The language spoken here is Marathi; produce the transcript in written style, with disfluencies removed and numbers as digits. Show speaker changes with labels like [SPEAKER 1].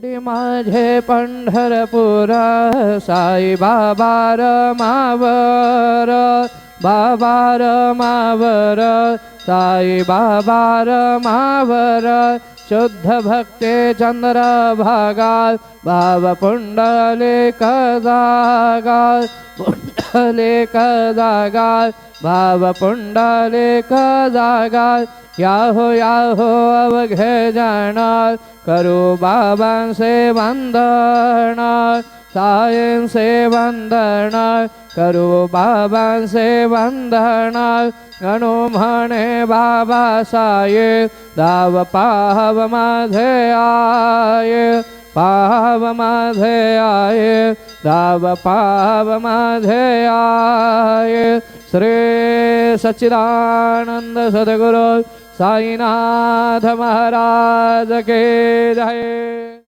[SPEAKER 1] डी माझे पंढरपूर साई बाबा रमावर बाबा रमावर साई बाबा रमावर शुद्ध भक्ते चंद्र भागा भाव पुंडलिक जागा पुंडलिक जागा भाव पुंडलिक जागा याहो अवघे जाणार करू बाबांचे वंदन साईंचे वंदन करू बाबांचे वंदन गणू म्हणे बाबा साई दाव पाव माझे आये पाव माझे आये दाव पाव माझे आये श्री सच्चिदानंद सद्गुरु साईनाथ महाराज के जय।